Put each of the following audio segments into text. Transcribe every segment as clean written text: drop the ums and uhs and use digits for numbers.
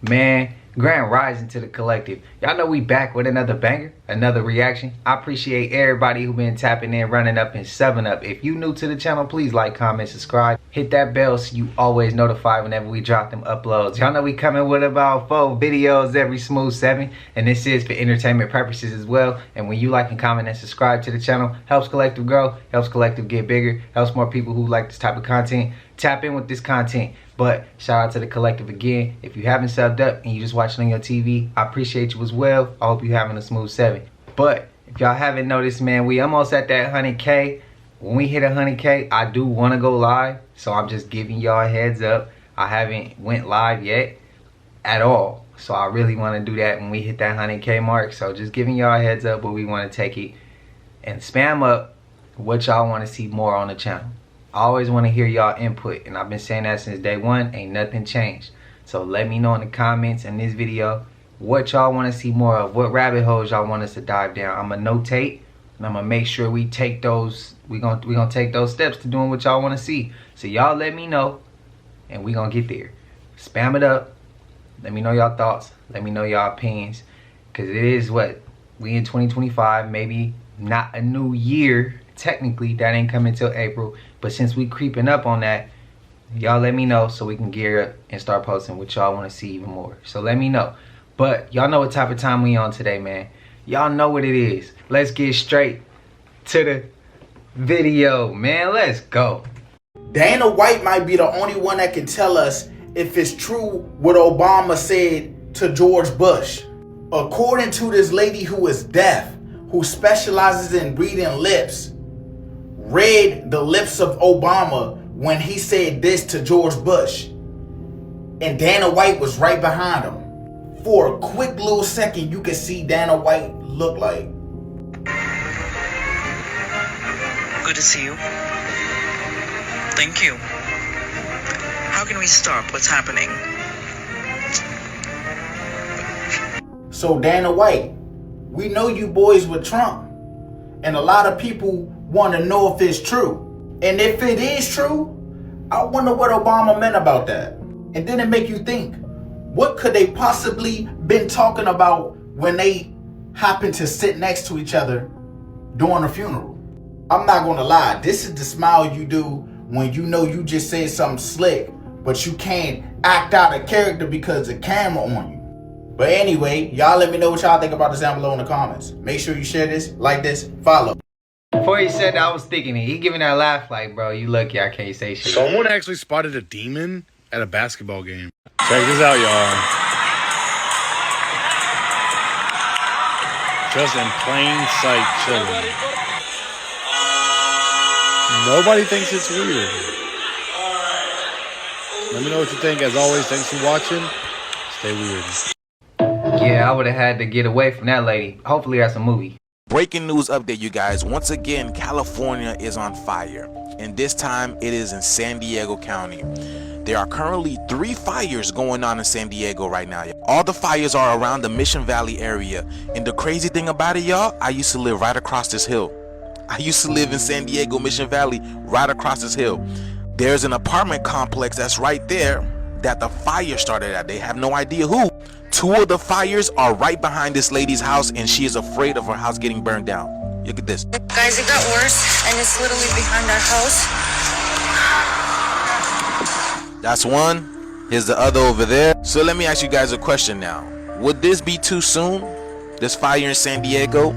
Man, grand rising to the collective. Y'all know we back with another banger, another reaction. I appreciate everybody who been tapping in, running up and 7-up. If you new to the channel, please like, comment, subscribe. Hit that bell so you always notified whenever we drop them uploads. Y'all know we coming with about 4 videos every smooth 7. And this is for entertainment purposes as well. And when you like and comment and subscribe to the channel, helps collective grow, helps collective get bigger, helps more people who like this type of content tap in with this content. But shout out to the collective again. If you haven't subbed up and you just watching on your TV, I appreciate you as well. I hope you're having a smooth 7. But if y'all haven't noticed, man, we almost at that 100K. When we hit 100K, I do want to go live. So I'm just giving y'all a heads up. I haven't went live yet at all. So I really want to do that when we hit that 100K mark. So just giving y'all a heads up, but we want to take it and spam up what y'all want to see more on the channel. I always want to hear y'all input, and I've been saying that since day one. Ain't nothing changed. So let me know in the comments in this video what y'all want to see more of, what rabbit holes y'all want us to dive down. I'm gonna notate, and I'm gonna make sure we take those. We gonna take those steps to doing what y'all want to see. So y'all let me know, and we gonna get there. Spam it up. Let me know y'all thoughts. Let me know y'all opinions, cause it is what we in 2025. Maybe not a new year. Technically, that ain't coming till April. But since we creeping up on that, y'all let me know so we can gear up and start posting what y'all want to see even more. So let me know. But y'all know what type of time we on today, man. Y'all know what it is. Let's get straight to the video, man. Let's go. Dana White might be the only one that can tell us if it's true what Obama said to George Bush. According to this lady who is deaf, who specializes in reading lips, read the lips of Obama when he said this to George Bush. And Dana White was right behind him. For a quick little second, you can see Dana White look like. Good to see you. Thank you. How can we stop what's happening? So Dana White, we know you boys with Trump. And a lot of people want to know if it's true. And if it is true, I wonder what Obama meant about that. And then it make you think, what could they possibly been talking about when they happened to sit next to each other during a funeral? I'm not gonna lie, this is the smile you do when you know you just said something slick, but you can't act out a character because the camera on you. But anyway, y'all let me know what y'all think about this down below in the comments. Make sure you share this, like this, follow. Before he said that, I was thinking he giving that laugh like, bro, you lucky I can't say shit. Someone actually spotted a demon at a basketball game. Check this out, y'all. Just in plain sight chilling. Nobody thinks it's weird. Let me know what you think. As always, thanks for watching. Stay weird. Yeah, I would have had to get away from that lady. Hopefully that's a movie. Breaking news update, you guys. Once again, California is on fire, and this time it is in San Diego County. There are currently 3 fires going on in San Diego right now. All the fires are around the Mission Valley area, and the crazy thing about it, y'all, I used to live right across this hill. I used to live in San Diego, Mission Valley, right across this hill. There's an apartment complex that's right there that the fire started at. They have no idea who. 2 of the fires are right behind this lady's house, and she is afraid of her house getting burned down. Look at this. Guys, it got worse, and it's literally behind our house. That's one. Here's the other over there. So let me ask you guys a question now. Would this be too soon? This fire in San Diego?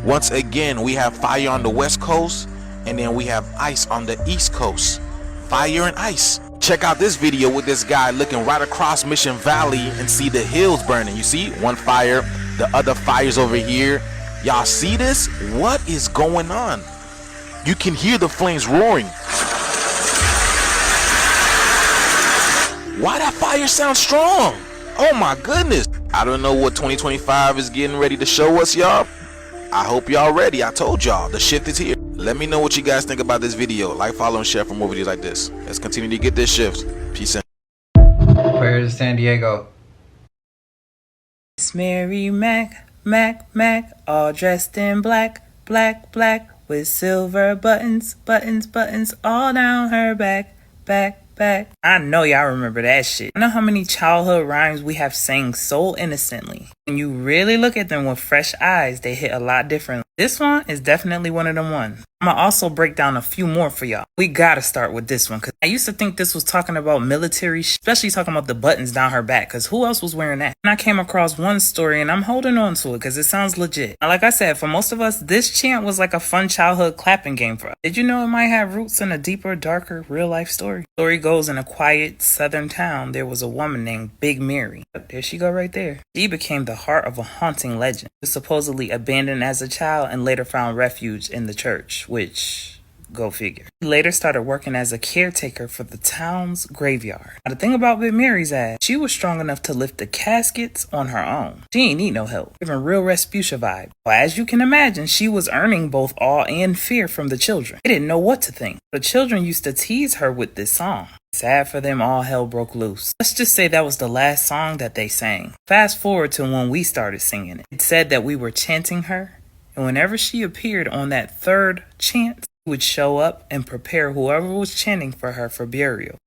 Once again, we have fire on the West Coast, and then we have ice on the East Coast. Fire and ice. Check out this video with this guy looking right across Mission Valley and see the hills burning. You see one fire, the other fire's over here. Y'all see this? What is going on? You can hear the flames roaring. Why that fire sound strong? Oh my goodness. I don't know what 2025 is getting ready to show us, y'all. I hope y'all ready. I told y'all the shift is here. Let me know what you guys think about this video. Like, follow, and share for more videos like this. Let's continue to get this shift. Peace out. Prayers to San Diego. It's Mary Mac, Mac, all dressed in black, black, with silver buttons, buttons, all down her back, back. I know y'all remember that shit. I know how many childhood rhymes we have sang so innocently. When you really look at them with fresh eyes, they hit a lot differently. This one is definitely one of them ones. I'm gonna also break down a few more for y'all. We gotta start with this one, because I used to think this was talking about military, especially talking about the buttons down her back, because who else was wearing that? And I came across one story, and I'm holding on to it, because it sounds legit. Now, like I said, for most of us, this chant was like a fun childhood clapping game for us. Did you know it might have roots in a deeper, darker, real-life story? The story goes, in a quiet southern town, there was a woman named Big Mary. There she go right there. She became the heart of a haunting legend. She was supposedly abandoned as a child and later found refuge in the church, which, go figure. She later started working as a caretaker for the town's graveyard. Now, the thing about Big Mary's ass, she was strong enough to lift the caskets on her own. She ain't need no help, giving real Respucia vibe. Well, as you can imagine, she was earning both awe and fear from the children. They didn't know what to think. The children used to tease her with this song. Sad for them, all hell broke loose. Let's just say that was the last song that they sang. Fast forward to when we started singing it. It said that we were chanting her, and whenever she appeared on that third chant, she would show up and prepare whoever was chanting for her for burial.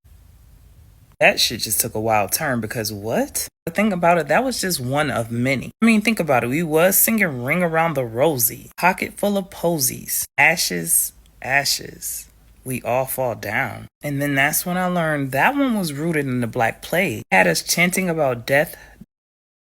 That shit just took a wild turn, because what? The thing about it, that was just one of many. I mean, think about it. We was singing Ring Around the Rosie, Pocket Full of Posies, Ashes, Ashes. We all fall down. And then that's when I learned that one was rooted in the Black Plague. It had us chanting about death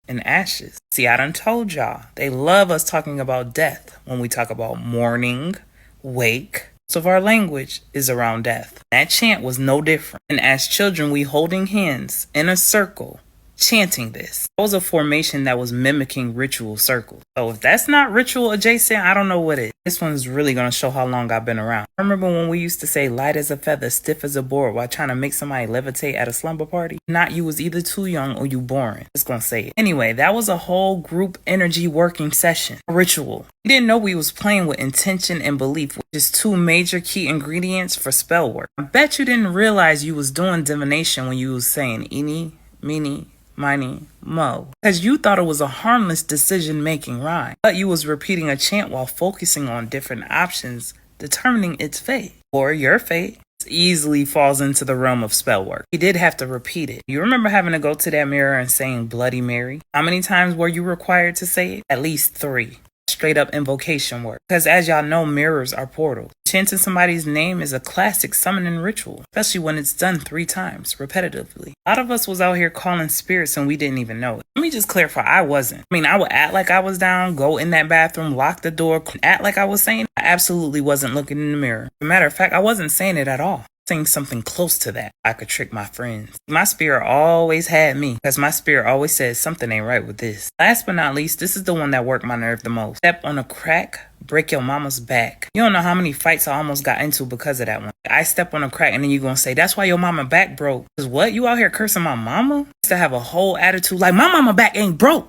and ashes. See, I done told y'all, they love us talking about death when we talk about mourning, wake. Most of our language is around death. That chant was no different. And as children, we holding hands in a circle, chanting this. It was a formation that was mimicking ritual circles. So if that's not ritual adjacent, I don't know what is. This one's really going to show how long I've been around. I remember when we used to say light as a feather, stiff as a board while trying to make somebody levitate at a slumber party. Not you was either too young or you boring. Just gonna say it. Anyway, that was a whole group energy working session. A ritual. We didn't know we was playing with intention and belief, which is two major key ingredients for spell work. I bet you didn't realize you was doing divination when you was saying eeny, meeny, miny, mo, because you thought it was a harmless decision-making rhyme, but you was repeating a chant while focusing on different options, determining its fate, or your fate. It easily falls into the realm of spell work. You did have to repeat it. You remember having to go to that mirror and saying Bloody Mary? How many times were you required to say it? At least 3. Straight up invocation work. Because as y'all know, mirrors are portals. Chanting somebody's name is a classic summoning ritual, especially when it's done 3 times, repetitively. A lot of us was out here calling spirits and we didn't even know it. Let me just clarify, I wasn't. I mean, I would act like I was down, go in that bathroom, lock the door, act like I was saying it. I absolutely wasn't looking in the mirror. As a matter of fact, I wasn't saying it at all. Saying something close to that, I could trick my friends. My spirit always had me, because my spirit always said something ain't right with this. Last but not least, this is the one that worked my nerve the most. Step on a crack, break your mama's back. You don't know how many fights I almost got into because of that one. I step on a crack and then you gonna say, that's why your mama back broke. Cause what? You out here cursing my mama? I used to have a whole attitude like my mama back ain't broke.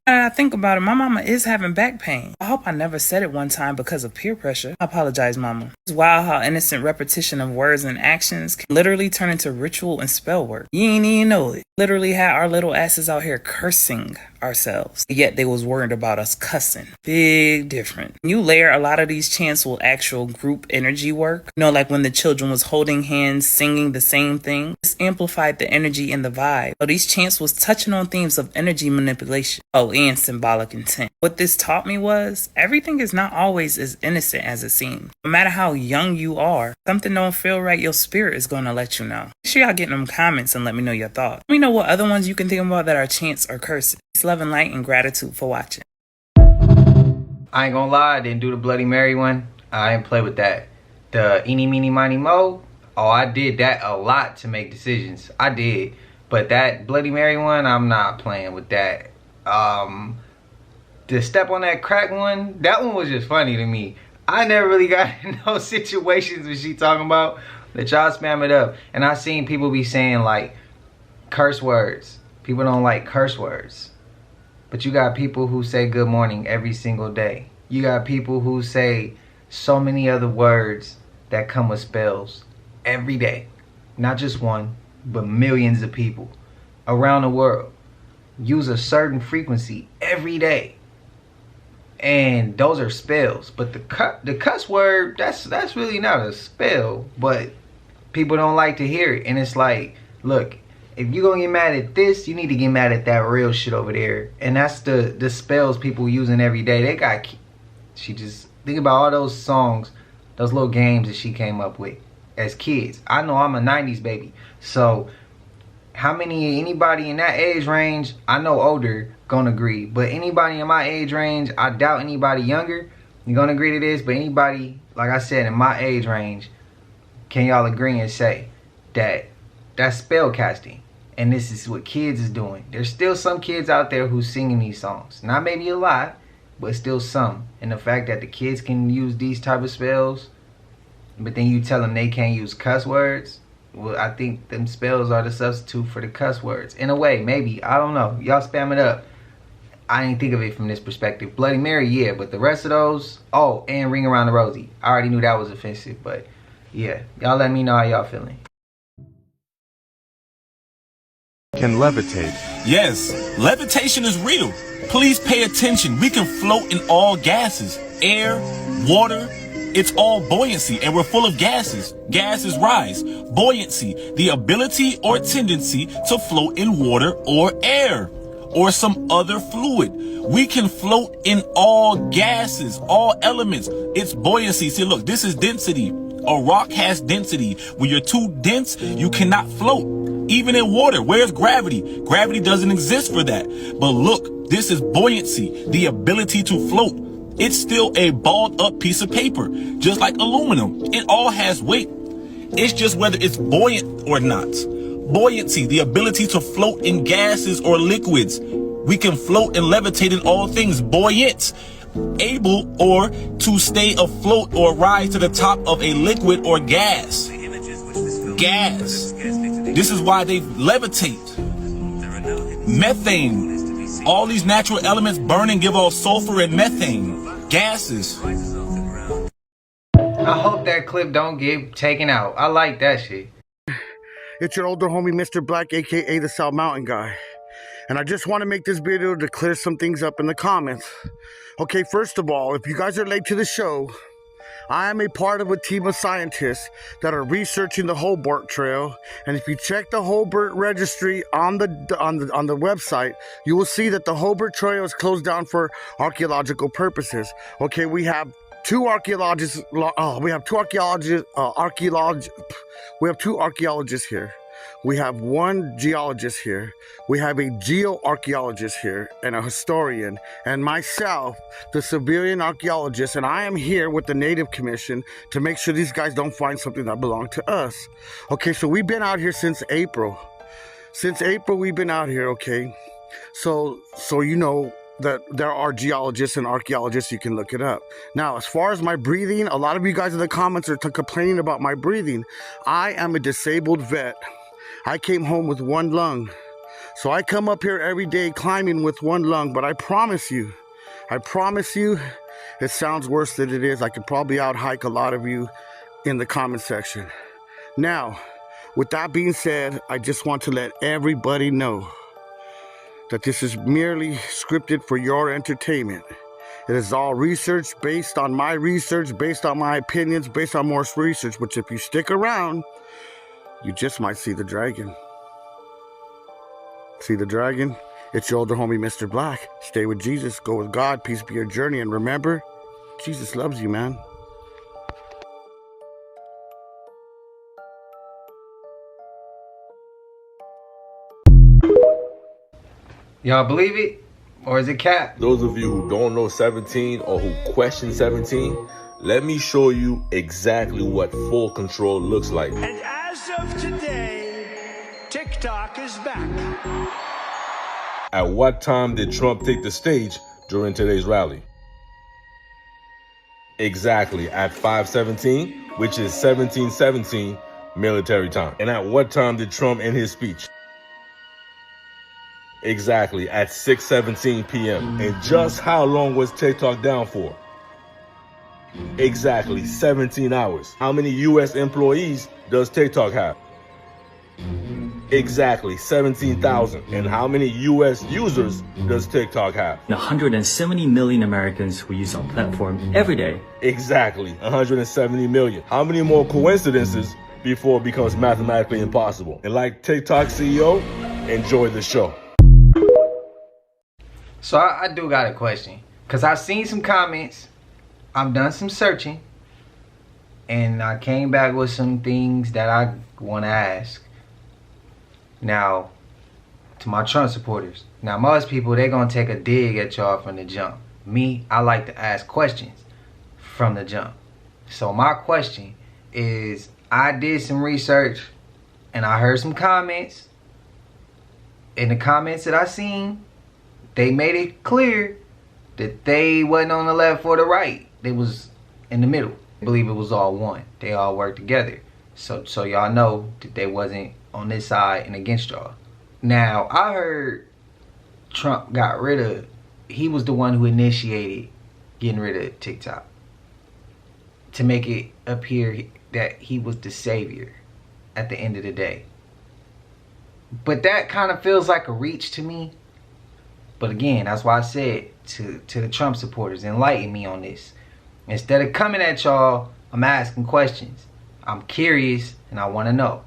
Now that I think about it, my mama is having back pain. I hope I never said it one time because of peer pressure. I apologize, mama. It's wild how innocent repetition of words and actions can literally turn into ritual and spell work. You ain't even know it. Literally had our little asses out here cursing ourselves, yet they was worried about us cussing. Big difference. You layer a lot of these chants with actual group energy work. You know, like when the children was holding hands, singing the same thing. This amplified the energy and the vibe. So these chants was touching on themes of energy manipulation. Oh, and symbolic intent. What this taught me was everything is not always as innocent as it seems. No matter how young you are, something don't feel right, your spirit is going to let you know. Make sure y'all get in them comments and let me know your thoughts. Let me know what other ones you can think about that are chants or curses. Peace, love, and light, and gratitude for watching. I ain't gonna lie, I didn't do the Bloody Mary one. I didn't play with that. The eeny, meeny, miny, mo. Oh, I did that a lot to make decisions. I did. But that Bloody Mary one, I'm not playing with that. The step on that crack one, that one was just funny to me. I never really got in those situations when she talking about that y'all spam it up. And I seen people be saying like curse words. People don't like curse words. But you got people who say good morning every single day. You got people who say so many other words that come with spells every day. Not just one, but millions of people around the world use a certain frequency every day. And those are spells. But the cuss word, that's really not a spell. But people don't like to hear it. And it's like, look, if you're gonna get mad at this, you need to get mad at that real shit over there. And that's the spells people using every day. They got, she just, think about all those songs, those little games that she came up with as kids. I know I'm a 90s baby. So anybody in that age range, I know older, gonna agree. But anybody in my age range, I doubt anybody younger, you're gonna agree to this. But anybody, like I said, in my age range, can y'all agree and say that that's spell casting? And this is what kids is doing. There's still some kids out there who's singing these songs. Not maybe a lot, but still some. And the fact that the kids can use these type of spells, but then you tell them they can't use cuss words. Well, I think them spells are the substitute for the cuss words. In a way, maybe. I don't know. Y'all spam it up. I didn't think of it from this perspective. Bloody Mary, yeah. But the rest of those, oh, and Ring Around the Rosie. I already knew that was offensive. But yeah, y'all let me know how y'all feeling. Can levitate. Yes, levitation is real. Please pay attention. We can float in all gases. Air, water, it's all buoyancy, and we're full of gases. Gases rise. Buoyancy, the ability or tendency to float in water or air or some other fluid. We can float in all gases, all elements. It's buoyancy. See, look, this is density. A rock has density. When you're too dense, you cannot float. Even in water, where's gravity? Gravity doesn't exist for that. But look, this is buoyancy, the ability to float. It's still a balled up piece of paper, just like aluminum. It all has weight. It's just whether it's buoyant or not. Buoyancy, the ability to float in gases or liquids. We can float and levitate in all things. Buoyant, able or to stay afloat or rise to the top of a liquid or gas. Gas. This is why they levitate. Methane. All these natural elements burn and give off sulfur and methane. Gases. I hope that clip don't get taken out. I like that shit. It's your older homie, Mr. Black, aka the South Mountain Guy. And I just want to make this video to clear some things up in the comments. Okay, first of all, if you guys are late to the show, I am a part of a team of scientists that are researching the Hobart Trail, and if you check the Hobart registry on the website, you will see that the Hobart Trail is closed down for archaeological purposes. Okay, we have two archaeologists. We have two archaeologists here. We have one geologist here. We have a geoarchaeologist here and a historian, and myself, the civilian archaeologist, and I am here with the Native Commission to make sure these guys don't find something that belongs to us. Okay, so we've been out here since April. Since April, we've been out here, okay? So you know that there are geologists and archaeologists, you can look it up. Now, as far as my breathing, a lot of you guys in the comments are complaining about my breathing. I am a disabled vet. I came home with one lung. So I come up here every day climbing with one lung, but I promise you, it sounds worse than it is. I could probably out-hike a lot of you in the comment section. Now, with that being said, I just want to let everybody know that this is merely scripted for your entertainment. It is all research based on my research, based on my opinions, based on more research, which if you stick around, you just might see the dragon. See the dragon? It's your older homie, Mr. Black. Stay with Jesus, go with God, peace be your journey, and remember, Jesus loves you, man. Y'all believe it? Or is it cap? Those of you who don't know 17 or who question 17, let me show you exactly what full control looks like. And as of today, TikTok is back. At what time did Trump take the stage during today's rally? Exactly at 5:17, which is 17:17 military time. And at what time did Trump end his speech? Exactly at 6:17 p.m. And just how long was TikTok down for? Exactly 17 hours. How many U.S. employees does TikTok have? Exactly 17,000. And how many U.S. users does TikTok have? 170 million Americans who use our platform every day. Exactly 170 million. How many more coincidences before it becomes mathematically impossible. And like TikTok CEO, enjoy the show. So I do got a question, because I've seen some comments, I've done some searching, and I came back with some things that I want to ask. Now, to my Trump supporters, now most people, they're going to take a dig at y'all from the jump. Me, I like to ask questions from the jump. So my question is, I did some research and I heard some comments. In the comments that I seen, they made it clear that they wasn't on the left or the right. They was in the middle. I believe it was all one. They all worked together. So y'all know that they wasn't on this side and against y'all. Now, I heard Trump got rid of, he was the one who initiated getting rid of TikTok to make it appear that he was the savior at the end of the day. But that kind of feels like a reach to me. But again, that's why I said to the Trump supporters, enlighten me on this. Instead of coming at y'all, I'm asking questions. I'm curious and I want to know.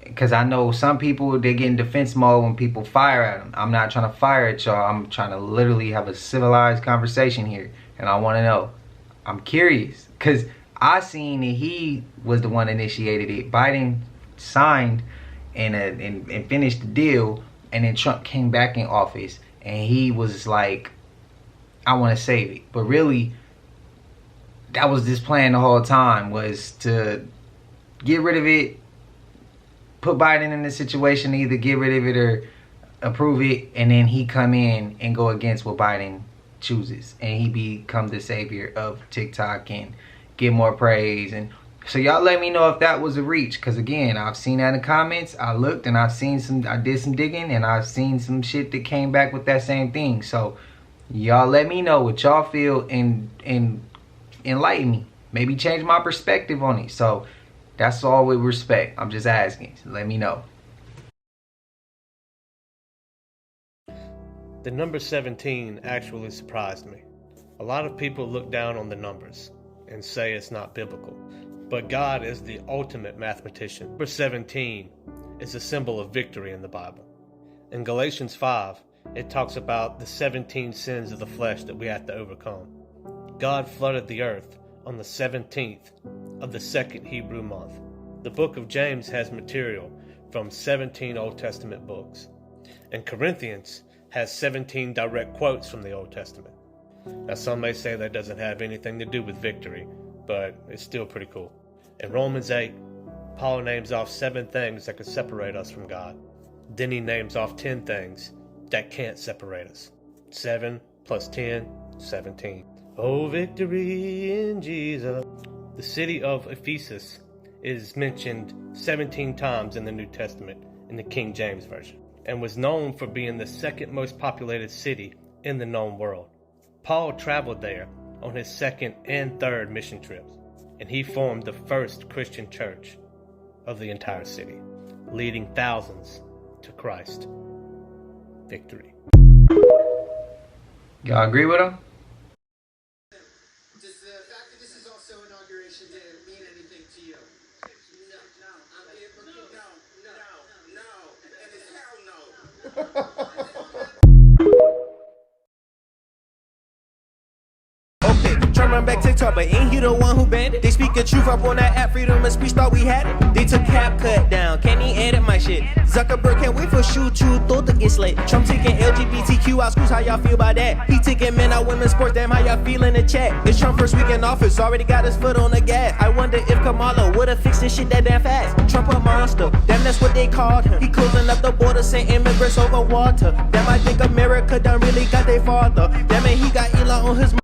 Because I know some people, they get in defense mode when people fire at them. I'm not trying to fire at y'all. I'm trying to literally have a civilized conversation here. And I want to know. I'm curious. Because I seen that he was the one that initiated it. Biden signed and finished the deal. And then Trump came back in office. And he was like, I want to save it. But really, that was this plan the whole time, was to get rid of it, put Biden in the situation to either get rid of it or approve it, and then he come in and go against what Biden chooses, and he become the savior of TikTok and get more praise. And so y'all let me know if that was a reach, because again, I've seen that in the comments. I looked and I did some digging, and I've seen some shit that came back with that same thing. So y'all let me know what y'all feel and enlighten me, maybe change my perspective on it. So that's all with respect. I'm just asking. So let me know. The number 17 actually surprised me. A lot of people look down on the numbers and say it's not biblical. But God is the ultimate mathematician. Number 17 is a symbol of victory in the Bible. In Galatians 5, it talks about the 17 sins of the flesh that we have to overcome. God flooded the earth on the 17th of the second Hebrew month. The book of James has material from 17 Old Testament books. And Corinthians has 17 direct quotes from the Old Testament. Now some may say that doesn't have anything to do with victory, but it's still pretty cool. In Romans 8, Paul names off 7 things that could separate us from God. Then he names off 10 things that can't separate us. 7 plus 10, 17. Oh, victory in Jesus. The city of Ephesus is mentioned 17 times in the New Testament in the King James Version, and was known for being the second most populated city in the known world. Paul traveled there on his second and third mission trips, and he formed the first Christian church of the entire city, leading thousands to Christ. Victory. Y'all agree with him? Does the fact that this is also inauguration day mean anything to you? No, and it's hell no. Trying to run back TikTok, but ain't he the one who banned it? They speak the truth up on that app, freedom of speech, thought we had it. They took cap cut down, can't he edit my shit? Zuckerberg can't wait for shoot you, thought to get slayed. Trump taking LGBTQ out schools, how y'all feel about that? He taking men out women's sports, damn, how y'all feel in the chat? It's Trump first week in office, already got his foot on the gas. I wonder if Kamala would've fixed this shit that damn fast. Trump a monster, damn, that's what they called him. He closing up the border, sent immigrants over water. Damn, I think America done really got their father. Damn it, he got Elon on his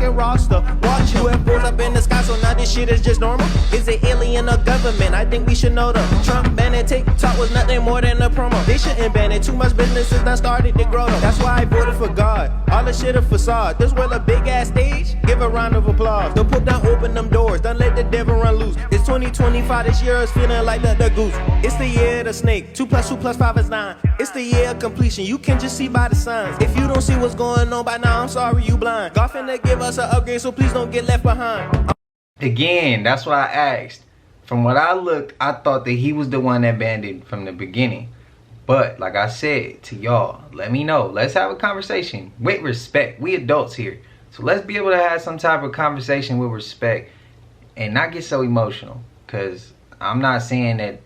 roster. Watch UFOs up in the sky, so now this shit is just normal. Is it alien or government? I think we should know them. Trump banning TikTok was nothing more than a promo. They shouldn't ban it. Too much businesses done started to grow them. That's why I voted for God. All the shit a facade. This was a big ass stage. Give a round of applause. Don't put down, open them doors. Don't let the devil run loose. It's 2025. This year is feeling like the goose. It's the year of the snake. 2 + 2 + 5 is 9. It's the year of completion. You can just see by the signs. If you don't see what's going on by now, I'm sorry you blind. God finna give us an upgrade, so please don't get left behind. Again, that's why I asked From what I looked, I thought that he was the one that banned it from the beginning. But like I said to y'all, let me know. Let's have a conversation with respect. We adults here. So let's be able to have some type of conversation with respect and not get so emotional. Because I'm not saying that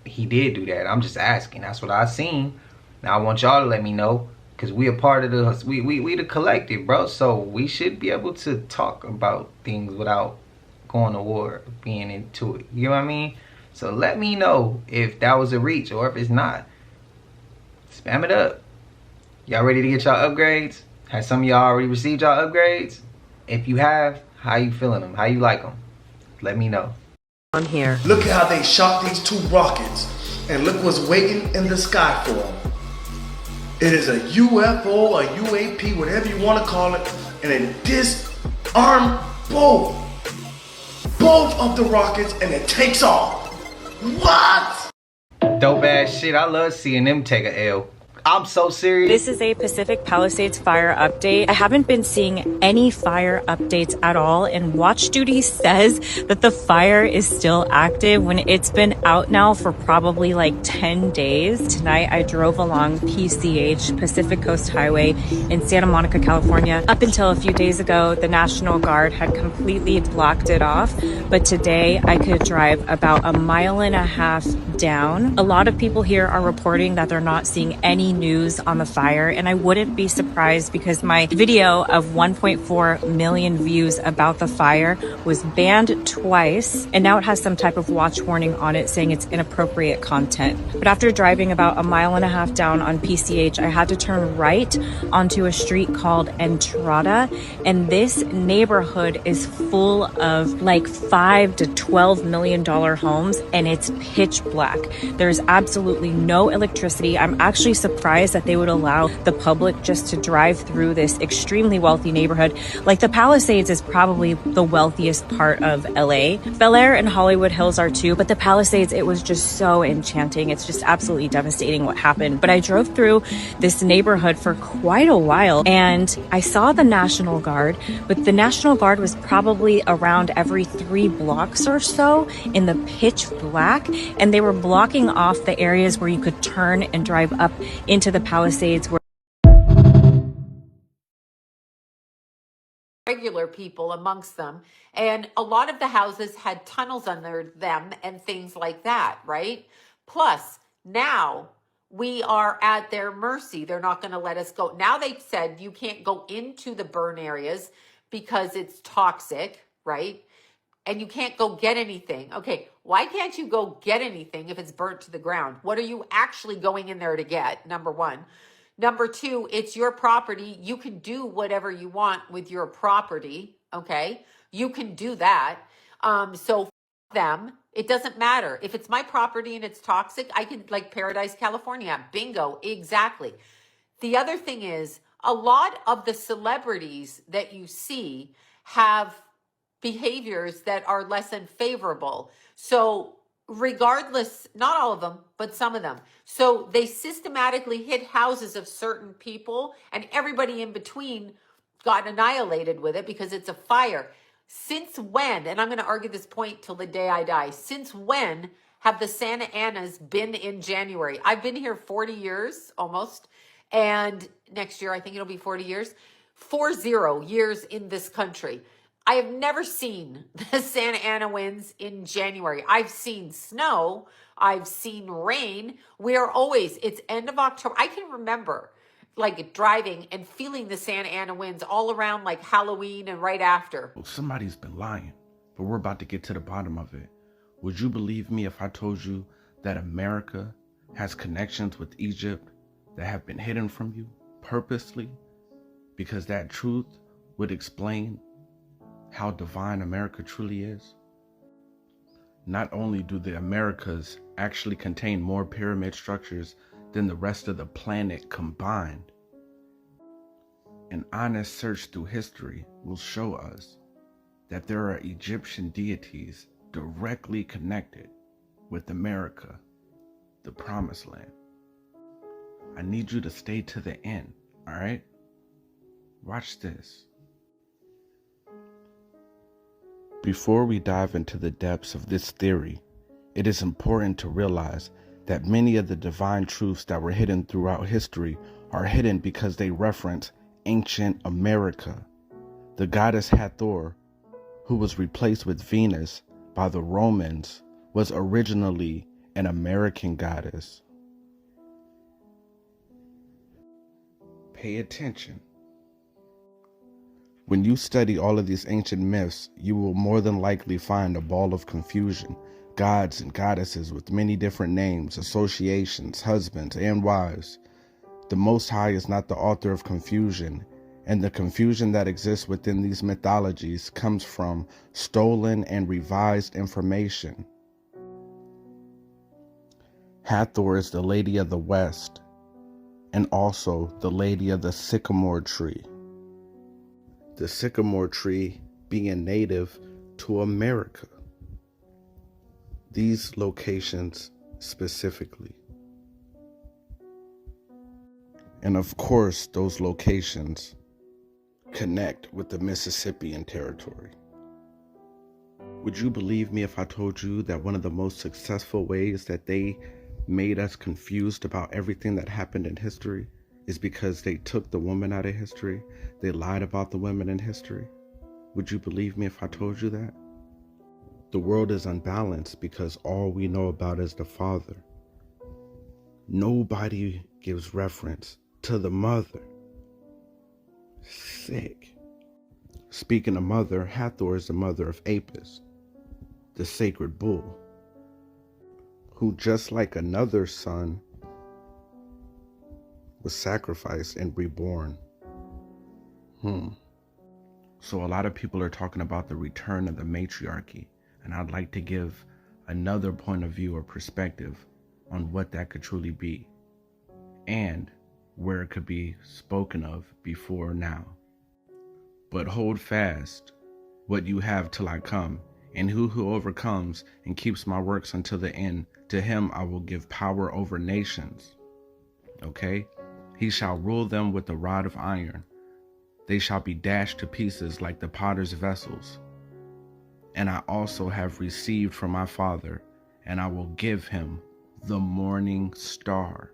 he did do that. I'm just asking. That's what I seen. Now I want y'all to let me know. Because we a part of the, we the collective, bro. So we should be able to talk about things without going to war, being into it. You know what I mean? So let me know if that was a reach or if it's not. Spam it up. Y'all ready to get y'all upgrades? Has some of y'all already received y'all upgrades? If you have, how you feeling them? How you like them? Let me know. On here. Look at how they shot these 2 rockets, and look what's waiting in the sky for them. It is a UFO, a UAP, whatever you want to call it, and it disarmed both of the rockets, and it takes off. What? Dope ass shit. I love seeing them take a L. I'm so serious. This is a Pacific Palisades fire update. I haven't been seeing any fire updates at all, and Watch Duty says that the fire is still active when it's been out now for probably like 10 days. Tonight I drove along PCH, Pacific Coast Highway in Santa Monica, California. Up until a few days ago, the National Guard had completely blocked it off, but today I could drive about 1.5 miles down. A lot of people here are reporting that they're not seeing any news on the fire, and I wouldn't be surprised because my video of 1.4 million views about the fire was banned twice, and now it has some type of watch warning on it saying it's inappropriate content. But after driving about 1.5 miles down on PCH, I had to turn right onto a street called Entrada, and this neighborhood is full of like $5 to $12 million homes, and it's pitch black. There's absolutely no electricity. I'm actually surprised that they would allow the public just to drive through this extremely wealthy neighborhood. Like, the Palisades is probably the wealthiest part of LA. Bel Air and Hollywood Hills are too, but the Palisades, it was just so enchanting. It's just absolutely devastating what happened. But I drove through this neighborhood for quite a while, and I saw the National Guard, but the National Guard was probably around every 3 blocks or so in the pitch black, and they were blocking off the areas where you could turn and drive up into the Palisades. Regular people amongst them, and a lot of the houses had tunnels under them and things like that, right? Plus, now we are at their mercy. They're not going to let us go. Now they've said you can't go into the burn areas because it's toxic, right? And you can't go get anything. Okay, why can't you go get anything if it's burnt to the ground? What are you actually going in there to get? Number one. Number two, it's your property. You can do whatever you want with your property, okay? You can do that. So f- them, it doesn't matter. If it's my property and it's toxic, I can, like Paradise, California. Bingo, exactly. The other thing is, a lot of the celebrities that you see have behaviors that are less than favorable. So regardless, not all of them, but some of them. So they systematically hit houses of certain people, and everybody in between got annihilated with it because it's a fire. Since when, and I'm going to argue this point till the day I die, since when have the Santa Anas been in January? I've been here 40 years almost, and next year I think it'll be 40 years. 40 years in this country. I have never seen the Santa Ana winds in January. I've seen snow. I've seen rain. We are always, it's end of October. I can remember like driving and feeling the Santa Ana winds all around like Halloween and right after. Well, somebody's been lying, but we're about to get to the bottom of it. Would you believe me if I told you that America has connections with Egypt that have been hidden from you purposely? Because that truth would explain how divine America truly is. Not only do the Americas actually contain more pyramid structures than the rest of the planet combined, an honest search through history will show us that there are Egyptian deities directly connected with America, the promised land. I need you to stay to the end, all right? Watch this. Before we dive into the depths of this theory, It is important to realize that many of the divine truths that were hidden throughout history are hidden because they reference ancient America. The goddess Hathor, who was replaced with Venus by the Romans, was originally an American goddess. Pay attention. When you study all of these ancient myths, you will more than likely find a ball of confusion, gods and goddesses with many different names, associations, husbands, and wives. The Most High is not the author of confusion, and the confusion that exists within these mythologies comes from stolen and revised information. Hathor is the Lady of the West, and also the Lady of the Sycamore Tree. The sycamore tree being native to America. These locations specifically. And of course, those locations connect with the Mississippian territory. Would you believe me if I told you that one of the most successful ways that they made us confused about everything that happened in history is because they took the woman out of history? They lied about the women in history. Would you believe me if I told you that? The world is unbalanced because all we know about is the father. Nobody gives reference to the mother. Sick. Speaking of mother, Hathor is the mother of Apis, the sacred bull, who, just like another son, was sacrificed and reborn. So a lot of people are talking about the return of the matriarchy, and I'd like to give another point of view or perspective on what that could truly be and where it could be spoken of before now. But hold fast what you have till I come, and who overcomes and keeps my works until the end, to him I will give power over nations. Okay? He shall rule them with a rod of iron. They shall be dashed to pieces like the potter's vessels. And I also have received from my Father, and I will give him the morning star.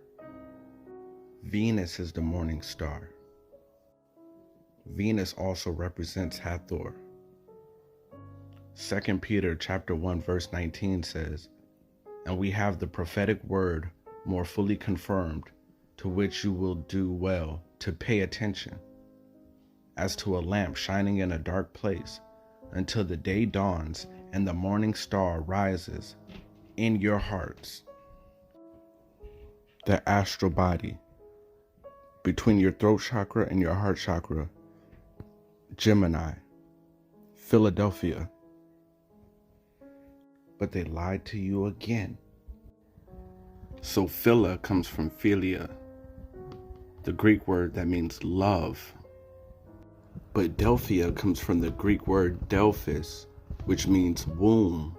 Venus is the morning star. Venus also represents Hathor. 2 Peter chapter 1 verse 19 says, "And we have the prophetic word more fully confirmed, to which you will do well to pay attention, as to a lamp shining in a dark place, until the day dawns and the morning star rises in your hearts." The astral body between your throat chakra and your heart chakra, Gemini, Philadelphia. But they lied to you again. So Phila comes from philia, the Greek word that means love. But Delphia comes from the Greek word Delphis, which means womb.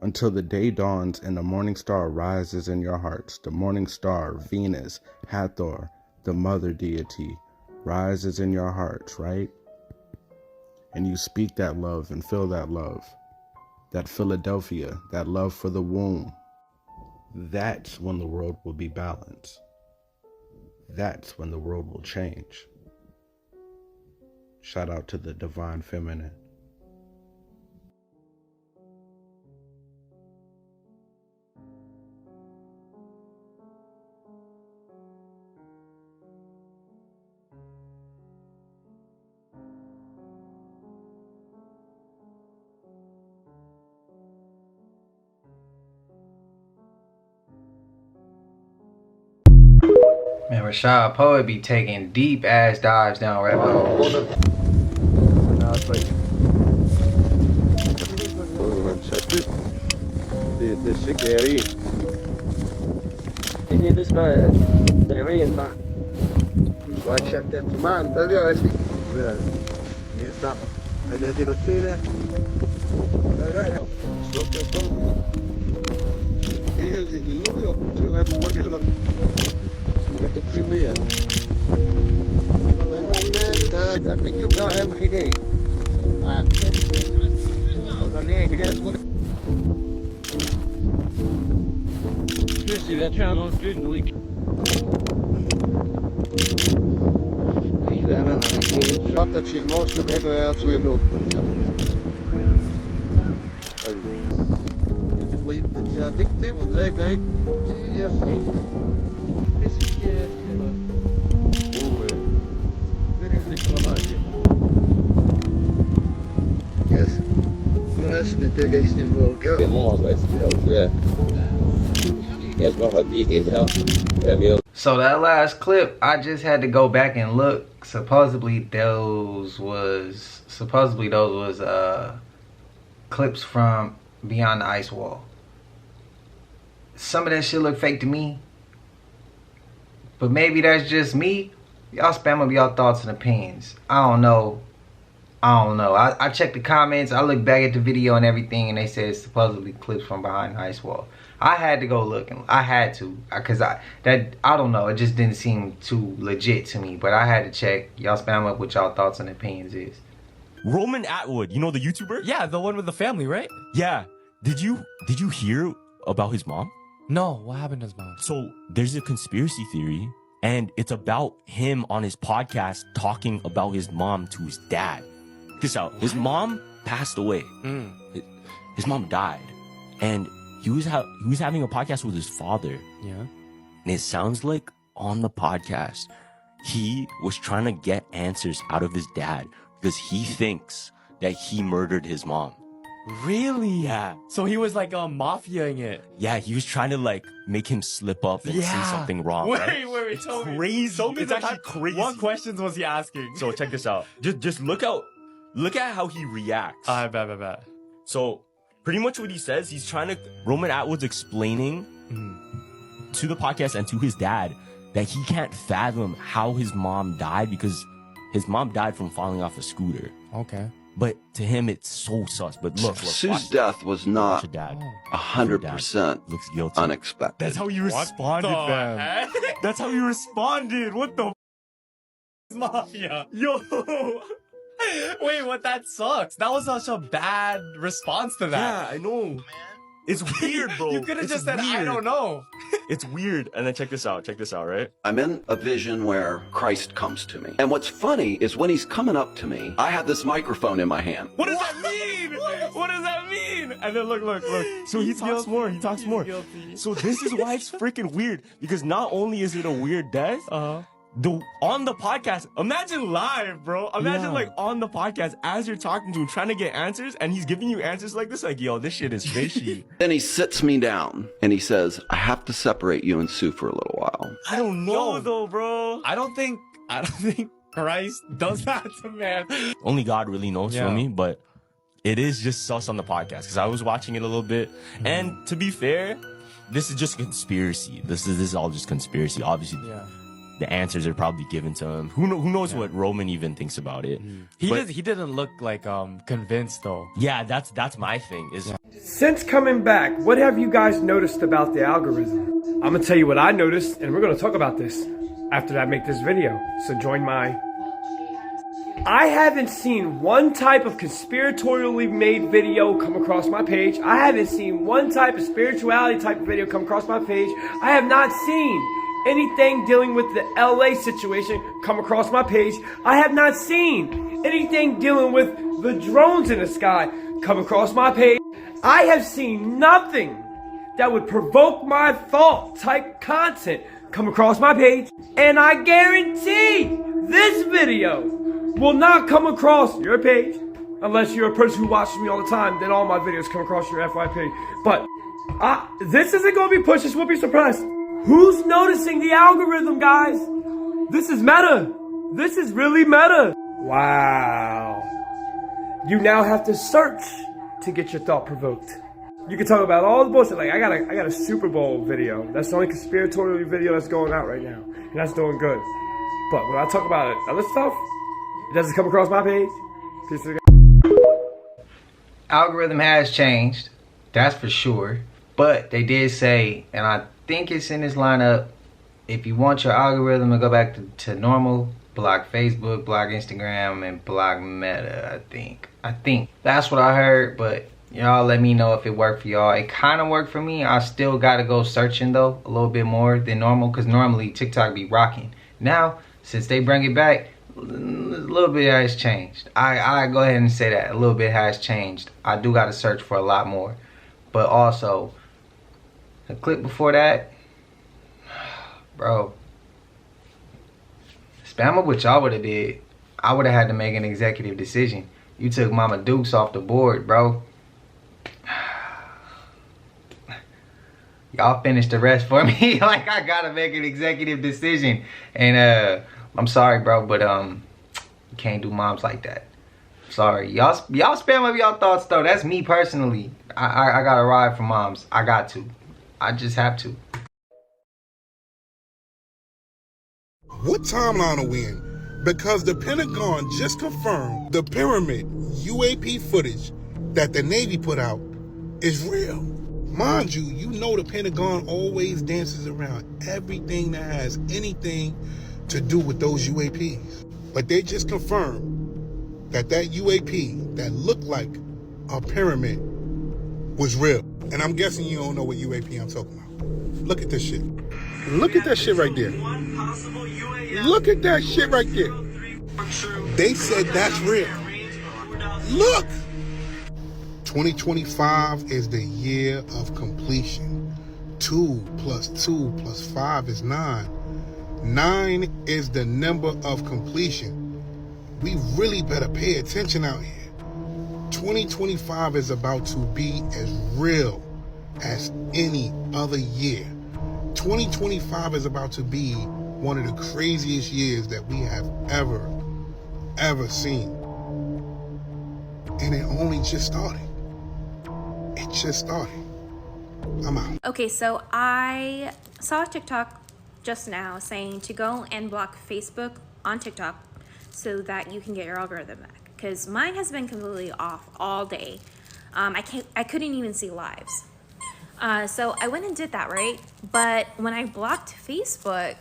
Until the day dawns and the morning star rises in your hearts. The morning star, Venus, Hathor, the mother deity, rises in your hearts, right? And you speak that love and feel that love, that Philadelphia, that love for the womb. That's when the world will be balanced. That's when the world will change. Shout out to the divine feminine. Man, Rashad Poet be taking deep ass dives down rabbit holes. So that last clip, I just had to go back and look. Supposedly those was clips from Beyond the Ice Wall. Some of that shit look fake to me, but maybe that's just me. Y'all spam up y'all thoughts and opinions. I don't know. I checked the comments. I looked back at the video and everything, and they said it's supposedly clips from behind the ice wall. I had to go look, and I had to, cause I don't know. It just didn't seem too legit to me. But I had to check. Y'all spam up what y'all thoughts and opinions is. Roman Atwood, you know the YouTuber? Yeah, the one with the family, right? Yeah. Did you hear about his mom? No, what happened to his mom? So there's a conspiracy theory, and it's about him on his podcast talking about his mom to his dad. Check this out. His mom passed away. His mom died, and he was having a podcast with his father. Yeah. And it sounds like on the podcast, he was trying to get answers out of his dad because he thinks that he murdered his mom. Really? Yeah. So he was like mafiaing it. Yeah, he was trying to like make him slip up and say something wrong. Wait, right? wait, It's tell me. crazy. Tell me It's actually crazy. What questions was he asking? So check this out. Just look at how he reacts. I bet. So pretty much what he says, he's trying to, Roman Atwood's explaining to the podcast and to his dad that he can't fathom how his mom died because his mom died from falling off a scooter. Okay. But to him, it's so sus. But look. Sue's death was not 100% unexpected. That's how you responded, man. That's how you responded. What the Mafia. Yo. Wait, what? That sucks. That was such a bad response to that. Yeah, I know. It's weird, bro. You could have just said, I don't know. It's weird. And then check this out, right? I'm in a vision where Christ comes to me. And what's funny is when he's coming up to me, I have this microphone in my hand. What does that mean? What does that mean? And then look. So he talks more. So this is why it's freaking weird. Because not only is it a weird death, on the podcast, imagine live, bro. Imagine like on the podcast as you're talking to him, trying to get answers, and he's giving you answers like this, like, yo, this shit is fishy. Then he sits me down and he says, I have to separate you and Sue for a little while. I don't know though, bro. I don't think Christ does that to man. Only God really knows for me, but it is just sus on the podcast because I was watching it a little bit, and to be fair, this is just conspiracy. This is all just conspiracy. Obviously, the answers are probably given to him. Who knows what Roman even thinks about it? He didn't look like convinced though. Yeah, that's my thing. Since coming back, what have you guys noticed about the algorithm? I'm gonna tell you what I noticed, and we're gonna talk about this after I make this video. So join my. I haven't seen one type of conspiratorially made video come across my page. I haven't seen one type of spirituality type of video come across my page. I have not seen anything dealing with the LA situation come across my page. I have not seen anything dealing with the drones in the sky come across my page. I have seen nothing that would provoke my thought type content come across my page. And I guarantee this video will not come across your page. Unless you're a person who watches me all the time, then all my videos come across your FYP. But this isn't going to be pushed. This will be suppressed. Who's noticing the algorithm, guys? This is meta. This is really meta. Wow. You now have to search to get your thought provoked. You can talk about all the bullshit. Like I got a Super Bowl video. That's the only conspiratorial video that's going out right now. And that's doing good. But when I talk about other stuff, it doesn't come across my page. Algorithm has changed. That's for sure. But they did say, and I think it's in this lineup, if you want your algorithm to go back to normal, block Facebook, block Instagram, and block Meta, I think. That's what I heard, but Y'all let me know if it worked for y'all. It kind of worked for me. I still got to go searching though a little bit more than normal, because normally TikTok be rocking. Now, since they bring it back, a little bit has changed. I go ahead and say that. A little bit has changed. I do got to search for a lot more. But also, the clip before that, bro, Spammer, what y'all would have did, I would have had to make an executive decision. You took Mama Dukes off the board, bro. Y'all finish the rest for me. Like, I gotta make an executive decision. And I'm sorry, bro, but you can't do moms like that. Sorry. Y'all spam up y'all thoughts though. That's me personally. I gotta ride for moms. I got to. I just have to. What timeline are we in? Because the Pentagon just confirmed the pyramid UAP footage that the Navy put out is real. Mind you, you know the Pentagon always dances around everything that has anything to do with those UAPs. But they just confirmed that that UAP that looked like a pyramid was real. And I'm guessing you don't know what UAP I'm talking about. Look at this shit. Look at that shit right there. Look at that shit right there. They said that's real. Look! 2025 is the year of completion. 2 + 2 + 5 is 9. 9 is the number of completion. We really better pay attention out here. 2025 is about to be as real as any other year. 2025 is about to be one of the craziest years that we have ever seen. And it only just started. It just started. I'm out. Okay, so I saw a TikTok just now saying to go and block Facebook on TikTok so that you can get your algorithm back. Because mine has been completely off all day. I couldn't even see lives. So I went and did that, right? But when I blocked Facebook,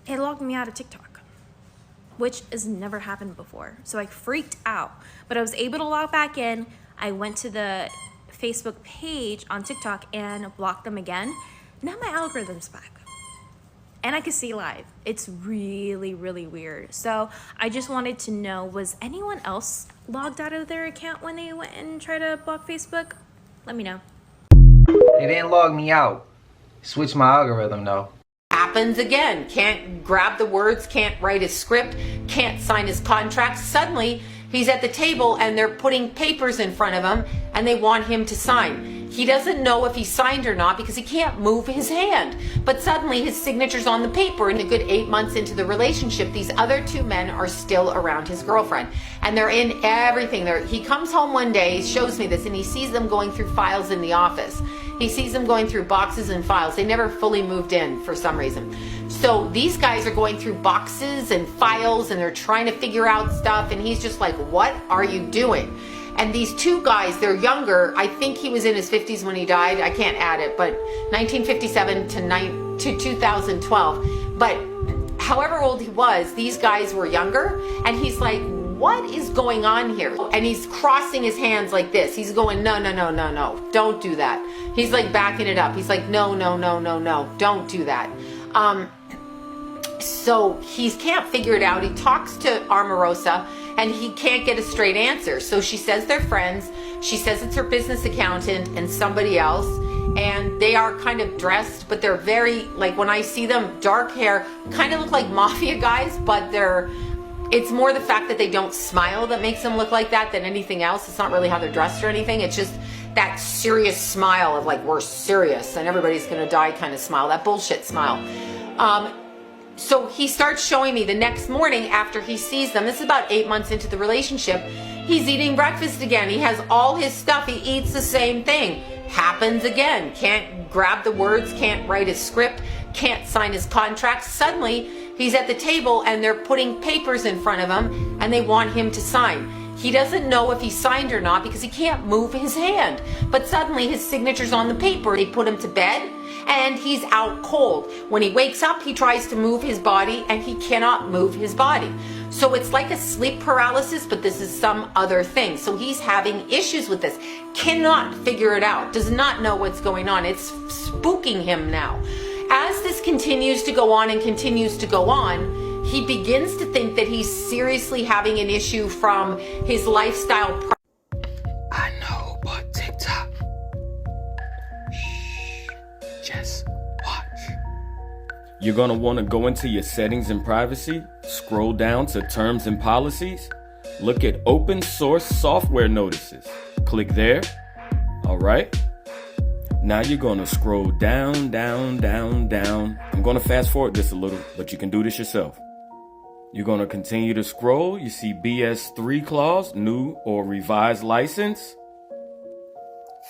it logged me out of TikTok, which has never happened before. So I freaked out, but I was able to log back in. I went to the Facebook page on TikTok and blocked them again. Now my algorithm's back and I can see live. It's really, really weird. So I just wanted to know, was anyone else logged out of their account when they went and tried to block Facebook? Let me know. They didn't log me out. Switch my algorithm though. Happens again. Can't grab the words, can't write his script, can't sign his contract. Suddenly, he's at the table and they're putting papers in front of him and they want him to sign. He doesn't know if he signed or not because he can't move his hand. But suddenly his signature's on the paper, and a good 8 months into the relationship, these other two men are still around his girlfriend. And they're in everything. He comes home one day, he shows me this, and he sees them going through files in the office. He sees them going through boxes and files. They never fully moved in for some reason. So these guys are going through boxes and files and they're trying to figure out stuff, and he's just like, what are you doing? And these two guys, they're younger. I think he was in his 50s when he died. I can't add it, but 1957 to 2012. But however old he was, these guys were younger, and he's like, what is going on here? And he's crossing his hands like this. He's going, no, no, no, no, no, don't do that. He's like backing it up. He's like, no, no, no, no, no, don't do that. So he can't figure it out. He talks to Omarosa and he can't get a straight answer. So she says they're friends. She says it's her business accountant and somebody else. And they are kind of dressed, but they're very, like when I see them, dark hair, kind of look like mafia guys, but it's more the fact that they don't smile that makes them look like that than anything else. It's not really how they're dressed or anything. It's just that serious smile of like, we're serious and everybody's gonna die kind of smile, that bullshit smile. So he starts showing me the next morning after he sees them. This is about 8 months into the relationship. He's eating breakfast again. He has all his stuff. He eats the same thing. Happens again. Can't grab the words, can't write his script, can't sign his contract. Suddenly, he's at the table and they're putting papers in front of him and they want him to sign. He doesn't know if he signed or not because he can't move his hand. But suddenly his signature's on the paper. They put him to bed and he's out cold. When he wakes up, he tries to move his body and he cannot move his body. So it's like a sleep paralysis, but this is some other thing. So he's having issues with this, cannot figure it out, does not know what's going on. It's spooking him now. As this continues to go on and continues to go on, he begins to think that he's seriously having an issue from his lifestyle. I know, but TikTok. Shh. Just watch. You're gonna wanna go into your settings and privacy, scroll down to terms and policies, look at open source software notices. Click there. All right. Now you're gonna scroll down, down, down, down. I'm gonna fast forward this a little, but you can do this yourself. You're gonna continue to scroll. You see BS3 clause, new or revised license.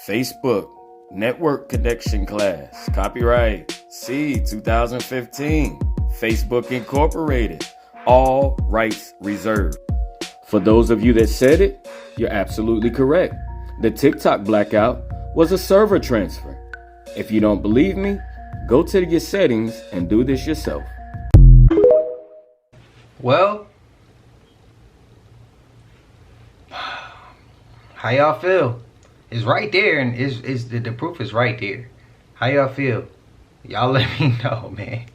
Facebook, network connection class, copyright C 2015. Facebook Incorporated, all rights reserved. For those of you that said it, you're absolutely correct. The TikTok blackout was a server transfer. If you don't believe me, go to your settings and do this yourself. Well, how y'all feel? It's right there, and the proof is right there. How y'all feel? Y'all let me know, man.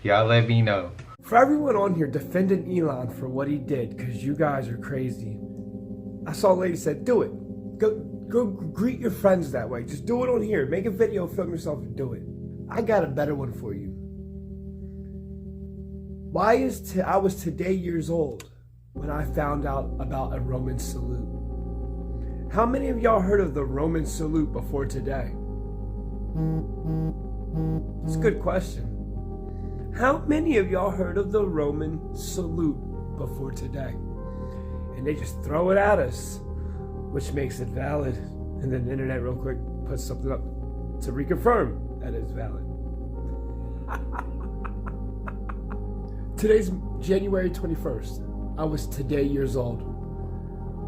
Y'all let me know. For everyone on here defending Elon for what he did, because you guys are crazy. I saw a lady said, do it. Go greet your friends that way. Just do it on here. Make a video, film yourself, and do it. I got a better one for you. I was today years old when I found out about a Roman salute. How many of y'all heard of the Roman salute before today? It's a good question. How many of y'all heard of the Roman salute before today? And they just throw it at us, which makes it valid. And then the internet real quick puts something up to reconfirm that it's valid. Today's January 21st. I was today years old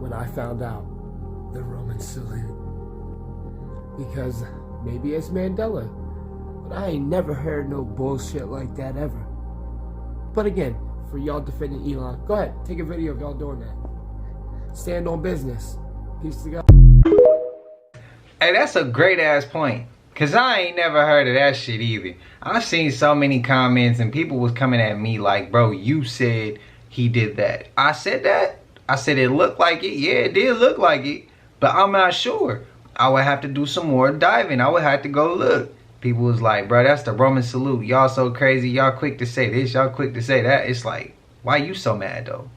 when I found out the Roman salute. Because maybe it's Mandela, but I ain't never heard no bullshit like that ever. But again, for y'all defending Elon, go ahead, take a video of y'all doing that. Stand on business. Peace to God. Hey, that's a great ass point. Cause I ain't never heard of that shit either. I've seen so many comments and people was coming at me like, bro, you said he did that. I said that? I said it looked like it. Yeah, it did look like it. But I'm not sure. I would have to do some more diving. I would have to go look. People was like, bro, that's the Roman salute. Y'all so crazy. Y'all quick to say this. Y'all quick to say that. It's like, why you so mad though?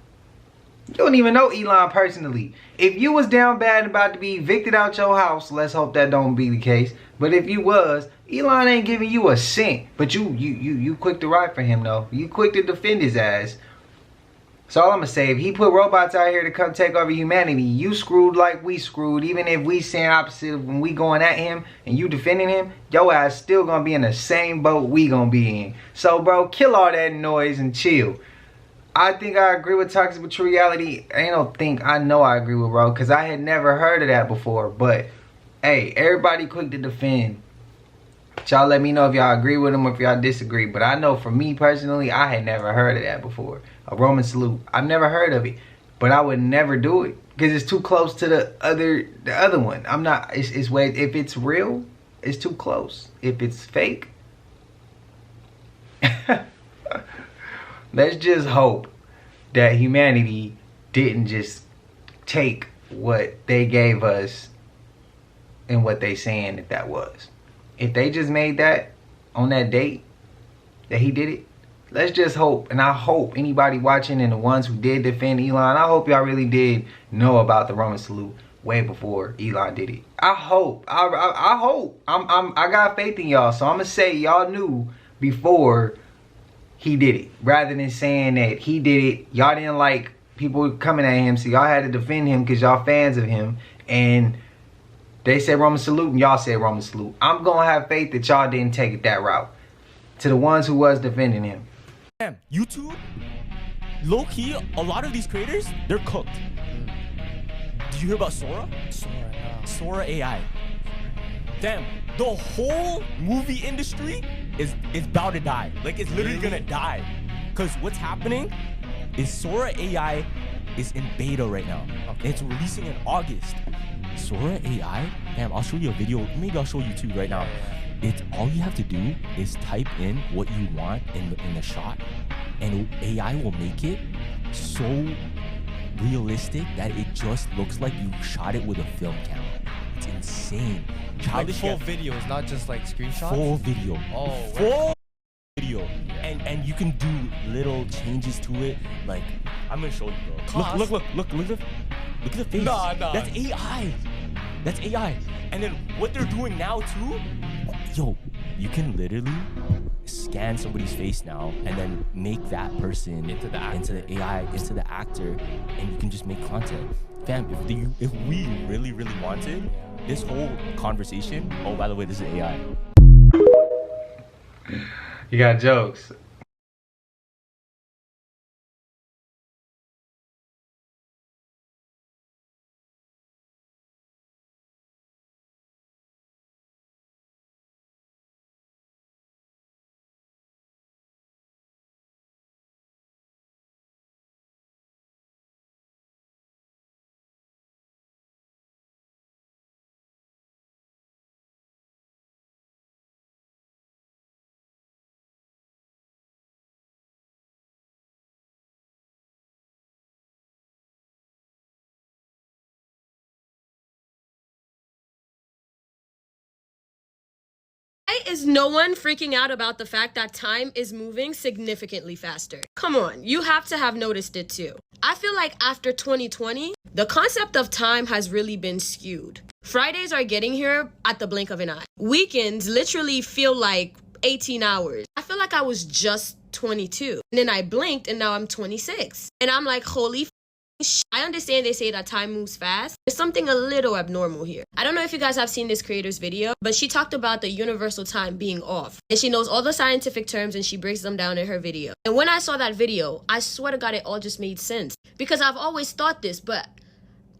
You don't even know Elon personally. If you was down bad and about to be evicted out your house, let's hope that don't be the case. But if you was, Elon ain't giving you a cent. But you quick to ride for him though. You quick to defend his ass. So all I'm gonna say, if he put robots out here to come take over humanity, you screwed like we screwed. Even if we saying opposite when we going at him and you defending him, your ass still gonna be in the same boat we gonna be in. So bro, kill all that noise and chill. I think I agree with Toxic but True Reality. I know I agree with bro, because I had never heard of that before. But hey, everybody quick to defend. Y'all let me know if y'all agree with him or if y'all disagree. But I know for me personally, I had never heard of that before. A Roman salute. I've never heard of it. But I would never do it because it's too close to the other one. I'm not, it's way, if it's real, it's too close. If it's fake, let's just hope that humanity didn't just take what they gave us and what they saying that was. If they just made that on that date that he did it, let's just hope. And I hope anybody watching and the ones who did defend Elon, I hope y'all really did know about the Roman salute way before Elon did it. I hope. I hope. I got faith in y'all. So I'm gonna say y'all knew before he did it, rather than saying that he did it. Y'all didn't like people coming at him, so y'all had to defend him because y'all fans of him, and they said Roman salute and y'all said Roman salute. I'm gonna have faith that y'all didn't take it that route. To the ones who was defending him. Damn, YouTube, low key, a lot of these creators, they're cooked. Do you hear about Sora? Sora AI. Damn, the whole movie industry is about to die. Like, it's literally gonna die. Because what's happening is Sora AI is in beta right now. Okay. It's releasing in August. Sora AI, damn, I'll show you a video. Maybe I'll show you too right now. It's all you have to do is type in what you want in the shot, and AI will make it so realistic that it just looks like you shot it with a film camera. It's insane. Like full video, is not just like screenshots? Full video. Oh, full video. And you can do little changes to it. Like, I'm gonna show you, bro. Look at the face. Nah. That's AI. That's AI. And then what they're doing now too, yo, you can literally scan somebody's face now and then make that person into the AI, into the actor, and you can just make content. Fam, if we really wanted this whole conversation, oh, by the way, this is AI. You got jokes. Why is no one freaking out about the fact that time is moving significantly faster? Come on, you have to have noticed it too. I feel like after 2020, the concept of time has really been skewed. Fridays are getting here at the blink of an eye. Weekends literally feel like 18 hours. I feel like I was just 22. And then I blinked and now I'm 26. And I'm like, holy I understand they say that time moves fast. There's something a little abnormal here. I don't know if you guys have seen this creator's video, but she talked about the universal time being off. And she knows all the scientific terms and she breaks them down in her video. And when I saw that video, I swear to God, it all just made sense. Because I've always thought this, but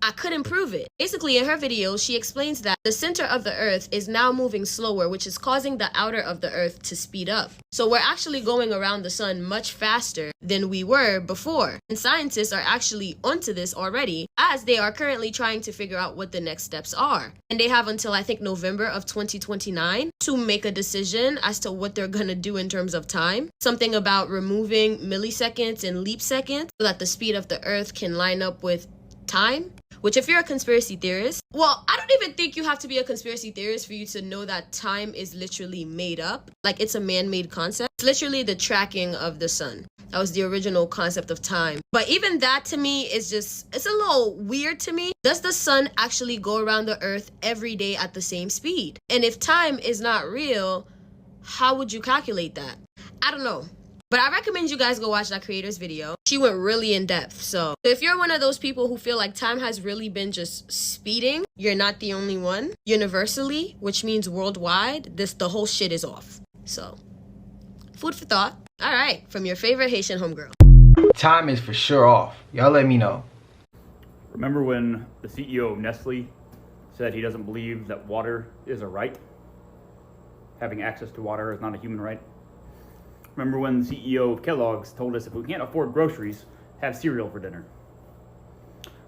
I couldn't prove it. Basically, in her video, she explains that the center of the Earth is now moving slower, which is causing the outer of the Earth to speed up. So we're actually going around the sun much faster than we were before. And scientists are actually onto this already, as they are currently trying to figure out what the next steps are. And they have until, I think, November of 2029 to make a decision as to what they're gonna do in terms of time. Something about removing milliseconds and leap seconds so that the speed of the Earth can line up with time. Which, if you're a conspiracy theorist, well, I don't even think you have to be a conspiracy theorist for you to know that time is literally made up. Like, it's a man-made concept. It's literally the tracking of the sun. That was the original concept of time. But even that to me is just, it's a little weird to me. Does the sun actually go around the Earth every day at the same speed? And if time is not real, how would you calculate that? I don't know. But I recommend you guys go watch that creator's video. She went really in depth. So if you're one of those people who feel like time has really been just speeding, you're not the only one. Universally, which means worldwide, the whole shit is off. So food for thought. All right, from your favorite Haitian homegirl. Time is for sure off. Y'all let me know. Remember when the CEO of Nestle said he doesn't believe that water is a right? Having access to water is not a human right? Remember when the CEO of Kellogg's told us if we can't afford groceries, have cereal for dinner?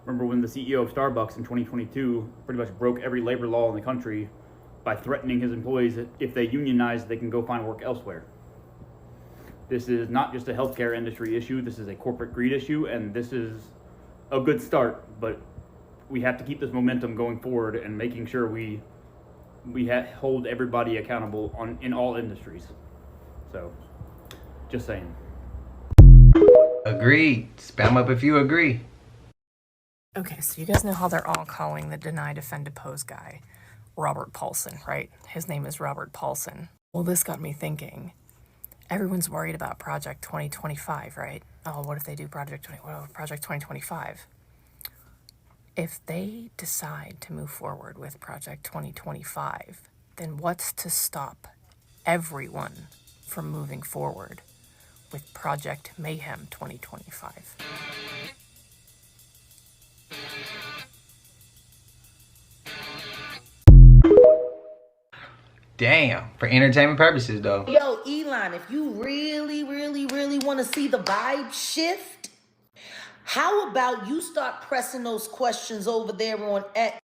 Remember when the CEO of Starbucks in 2022 pretty much broke every labor law in the country by threatening his employees that if they unionize, they can go find work elsewhere? This is not just a healthcare industry issue, this is a corporate greed issue, and this is a good start, but we have to keep this momentum going forward and making sure we hold everybody accountable in all industries. So, just saying. Agreed. Spam up if you agree. Okay, so you guys know how they're all calling the deny, defend, depose guy Robert Paulson, right? His name is Robert Paulson. Well, this got me thinking. Everyone's worried about Project 2025, right? Oh, what if they do Project 2025? If they decide to move forward with Project 2025, then what's to stop everyone from moving forward with Project Mayhem 2025? Damn, for entertainment purposes though. Yo, Elon, if you really want to see the vibe shift, How about you start pressing those questions over there on X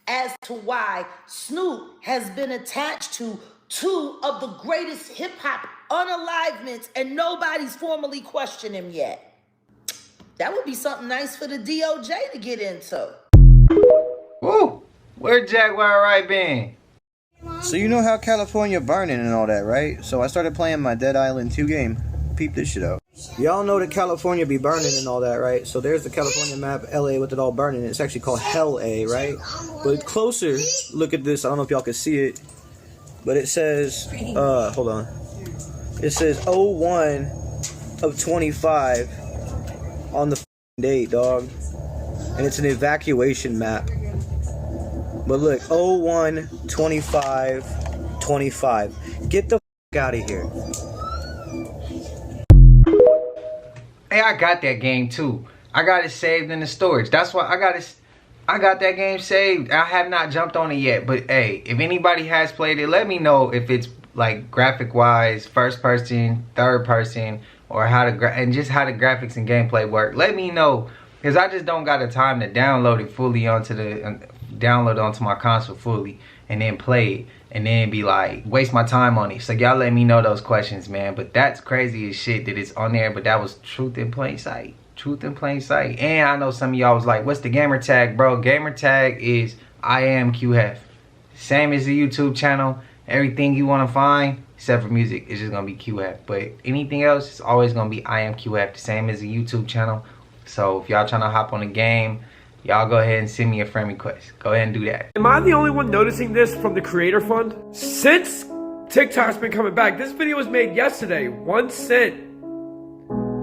as to why Snoop has been attached to two of the greatest hip-hop unalivements and nobody's formally questioned him yet? That would be something nice for the DOJ to get into. Woo! Where Jaguar Wright been? So you know how California burning and all that, right? So I started playing my Dead Island 2 game. Peep this shit out. Y'all know that California be burning and all that, right? So there's the California map, LA with it all burning. It's actually called Hell A, right? But closer, look at this. I don't know if y'all can see it, but it says, hold on. It says 01 of 25 on the date, dog. And it's an evacuation map. But look, 01 25 25. Get the out of here. Hey, I got that game too. I got it saved in the storage. That's why I got that game saved. I have not jumped on it yet. But hey, if anybody has played it, let me know if it's like graphic wise, first person, third person, or how the graphics and gameplay work. Let me know, because I just don't got the time to download it fully onto my console fully and then play it and then be like waste my time on it. So y'all let me know those questions, man. But that's crazy as shit that it's on there. But that was truth in plain sight. Truth in plain sight. And I know some of y'all was like, what's the gamer tag, bro? Gamer tag is Iamqueheff. Same as the YouTube channel. Everything you want to find except for music, it's just gonna be QF. But anything else, it's always gonna be Iamqueheff, the same as the YouTube channel. So if y'all trying to hop on the game, y'all go ahead and send me a friend request. Go ahead and do that. Am I the only one noticing this from the creator fund? Since TikTok's been coming back, this video was made yesterday, 1 cent.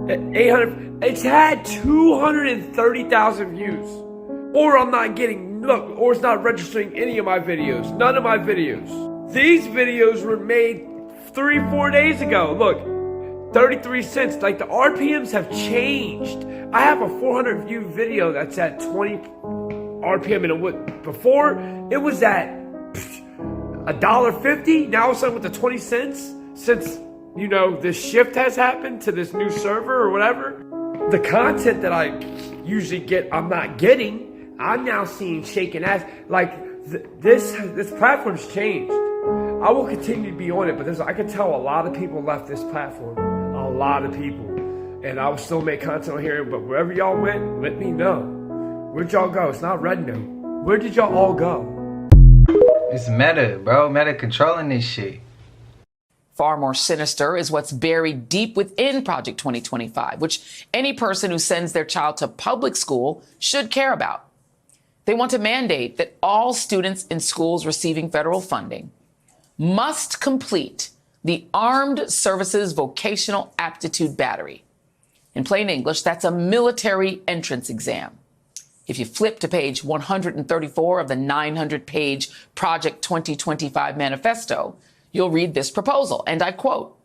At 800, it's had 230,000 views. Or I'm not getting, look, or it's not registering any of my videos. None of my videos. These videos were made 3-4 days ago. Look, 33 cents. Like the RPMs have changed. I have a 400 view video that's at 20 RPM, and before it was at $1.50. Now all of a sudden with the 20 cents, since you know this shift has happened to this new server or whatever, the content that I usually get, I'm not getting. I'm now seeing shaking ass. Like this platform's changed. I will continue to be on it, but I can tell a lot of people left this platform. A lot of people. And I will still make content on here, but wherever y'all went, let me know. Where'd y'all go? It's not Red Note. Where did y'all all go? It's Meta, bro. Meta controlling this shit. Far more sinister is what's buried deep within Project 2025, which any person who sends their child to public school should care about. They want to mandate that all students in schools receiving federal funding must complete the Armed Services Vocational Aptitude Battery. In plain English, that's a military entrance exam. If you flip to page 134 of the 900-page Project 2025 manifesto, you'll read this proposal, and I quote,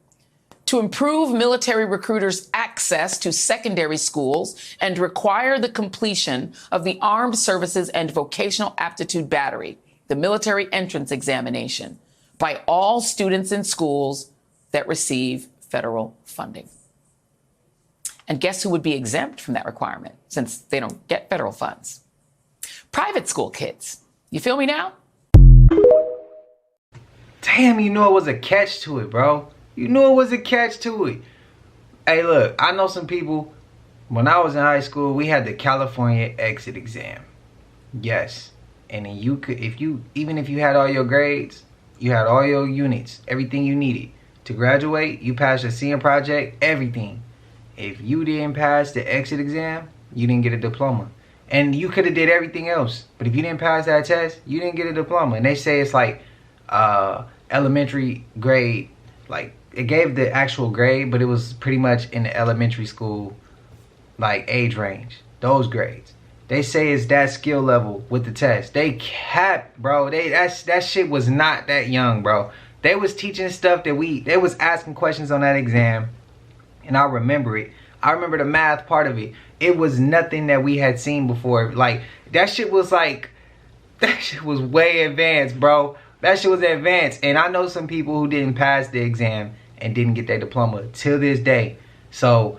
"To improve military recruiters' access to secondary schools and require the completion of the Armed Services and Vocational Aptitude Battery, the military entrance examination, by all students in schools that receive federal funding." And guess who would be exempt from that requirement since they don't get federal funds? Private school kids. You feel me now? Damn, you knew it was a catch to it, bro. You knew it was a catch to it. Hey, look, I know some people, when I was in high school, we had the California exit exam. Yes. And then you could, even if you had all your grades, you had all your units, everything you needed to graduate, you passed your senior project, everything. If you didn't pass the exit exam, you didn't get a diploma. And you could have did everything else. But if you didn't pass that test, you didn't get a diploma. And they say it's like elementary grade. Like, it gave the actual grade, but it was pretty much in the elementary school, like, age range. Those grades. They say it's that skill level with the test. They capped, bro. That shit was not that young, bro. They was teaching stuff that they was asking questions on that exam. And I remember it. I remember the math part of it. It was nothing that we had seen before. Like, that shit was like, that shit was way advanced, bro. That shit was advanced. And I know some people who didn't pass the exam and didn't get their diploma till this day. So,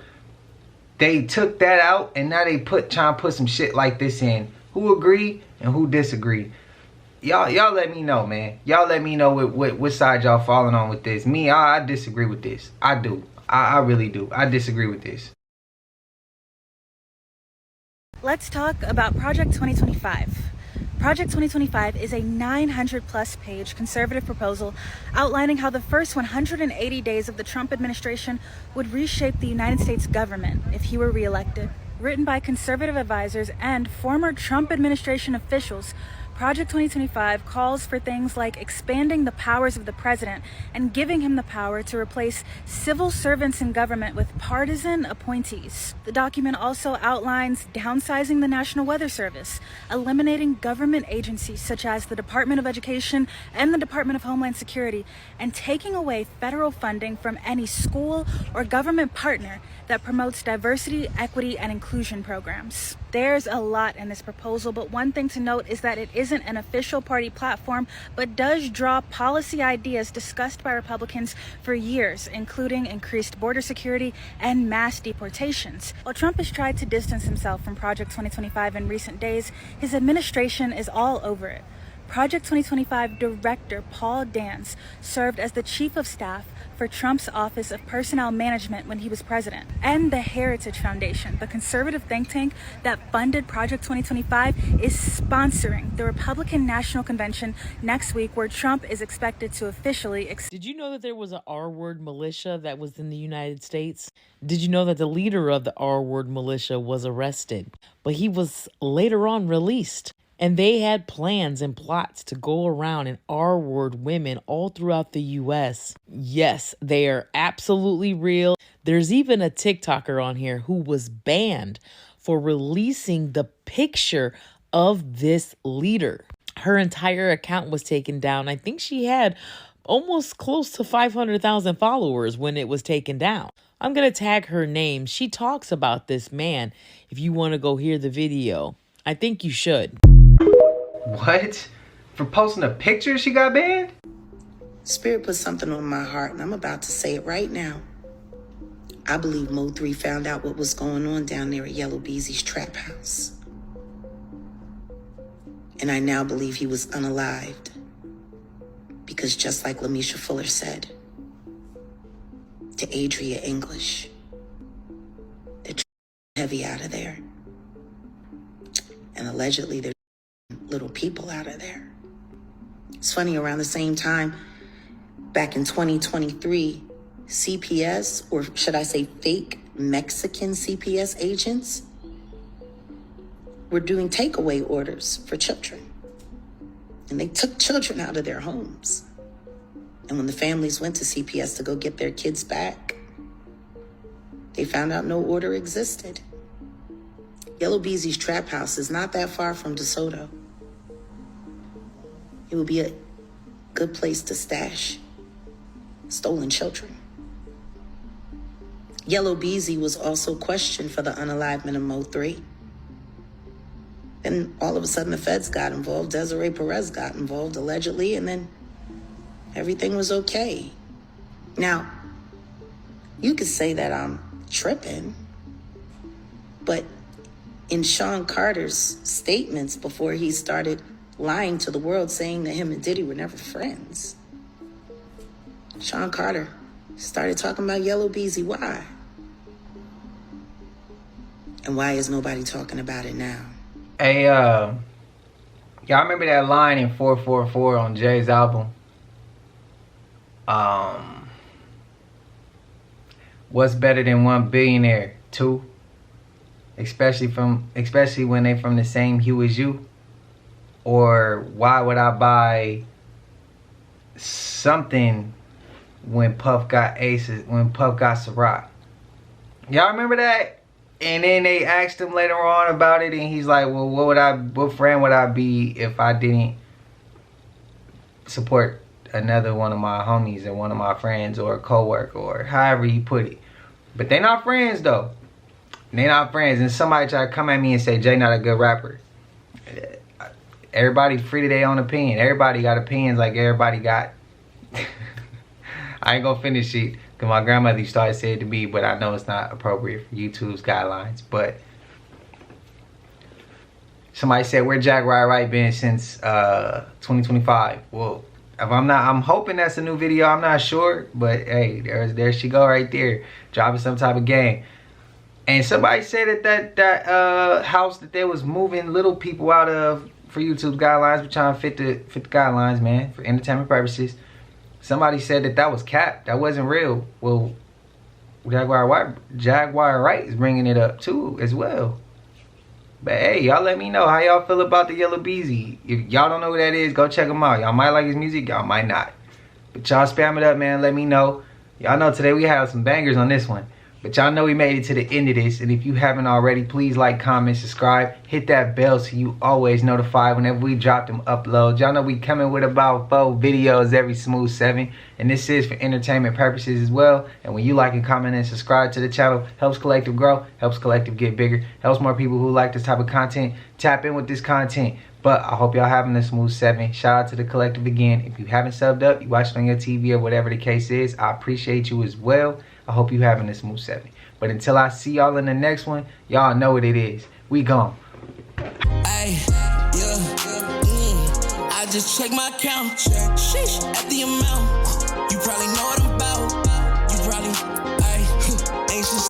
they took that out and now they trying to put some shit like this in. Who agree and who disagree? Y'all let me know, man. Y'all let me know what side y'all falling on with this. Me, I disagree with this. I do. I really do. I disagree with this. Let's talk about Project 2025. Project 2025 is a 900-plus page conservative proposal outlining how the first 180 days of the Trump administration would reshape the United States government if he were reelected. Written by conservative advisors and former Trump administration officials, Project 2025 calls for things like expanding the powers of the president and giving him the power to replace civil servants in government with partisan appointees. The document also outlines downsizing the National Weather Service, eliminating government agencies such as the Department of Education and the Department of Homeland Security, and taking away federal funding from any school or government partner that promotes diversity, equity, and inclusion programs. There's a lot in this proposal, but one thing to note is that it isn't an official party platform, but does draw policy ideas discussed by Republicans for years, including increased border security and mass deportations. While Trump has tried to distance himself from Project 2025 in recent days, his administration is all over it. Project 2025 Director Paul Dance served as the Chief of Staff for Trump's Office of Personnel Management when he was president. And the Heritage Foundation, the conservative think tank that funded Project 2025, is sponsoring the Republican National Convention next week, where Trump is expected to officially... Did you know that there was an R-word militia that was in the United States? Did you know that the leader of the R-word militia was arrested, but he was later on released? And they had plans and plots to go around and R-word women all throughout the U.S. Yes, they are absolutely real. There's even a TikToker on here who was banned for releasing the picture of this leader. Her entire account was taken down. I think she had almost close to 500,000 followers when it was taken down. I'm going to tag her name. She talks about this man. If you want to go hear the video, I think you should. What? For posting a picture she got banned? Spirit put something on my heart, and I'm about to say it right now. I believe Mo 3 found out what was going on down there at Yellow Beezy's trap house. And I now believe he was unalived. Because just like Lamisha Fuller said to Adria English, they're heavy out of there. And allegedly they're little people out of there. It's funny, around the same time, back in 2023, CPS, or should I say fake Mexican CPS agents, were doing takeaway orders for children. And they took children out of their homes. And when the families went to CPS to go get their kids back, they found out no order existed. Yellow Beezy's trap house is not that far from DeSoto. It would be a good place to stash stolen children. Yellow Beezy was also questioned for the unalivement of Mo 3. Then all of a sudden the feds got involved. Desiree Perez got involved allegedly, and then everything was okay. Now, you could say that I'm tripping, but in Sean Carter's statements before he started lying to the world, saying that him and Diddy were never friends, Sean Carter started talking about Yellow Beezy. Why? And why is nobody talking about it now? Hey, y'all remember that line in 444 on Jay's album? What's better than one billionaire? Two? Especially when they from the same hue as you? Or why would I buy something when Puff got Aces, when Puff got Ciroc? Y'all remember that? And then they asked him later on about it, and he's like, well, what friend would I be if I didn't support another one of my homies or one of my friends or a coworker, or however you put it. But they not friends though. They not friends. And somebody try to come at me and say Jay not a good rapper. Everybody free to their own opinion. Everybody got opinions like everybody got. I ain't gonna finish it. Because my grandmother used to always say it to me, but I know it's not appropriate for YouTube's guidelines. But somebody said, where Jaguar Wright been since 2025? Well, if I'm hoping that's a new video. I'm not sure, but hey, there she go right there, dropping some type of game. And somebody said that house that they was moving little people out of for YouTube's guidelines, we're trying to fit the guidelines, man, for entertainment purposes. Somebody said that was cap, that wasn't real. Well, Jaguar Wright is bringing it up too as well. But hey, y'all let me know how y'all feel about the Yellow Beezy. If y'all don't know who that is, go check him out. Y'all might like his music, y'all might not. But y'all spam it up, man. Let me know. Y'all know today we have some bangers on this one. But y'all know we made it to the end of this. And if you haven't already, please like, comment, subscribe. Hit that bell so you always notified whenever we drop them uploads. Y'all know we coming with about 4 videos every smooth 7. And this is for entertainment purposes as well. And when you like and comment and subscribe to the channel, helps Collective grow, helps Collective get bigger, helps more people who like this type of content tap in with this content. But I hope y'all having a smooth 7. Shout out to the Collective again. If you haven't subbed up, you watch it on your TV or whatever the case is, I appreciate you as well. I hope you having a smooth 7. But until I see y'all in the next one, y'all know what it is. We gone. I just check my count. Sheesh. At the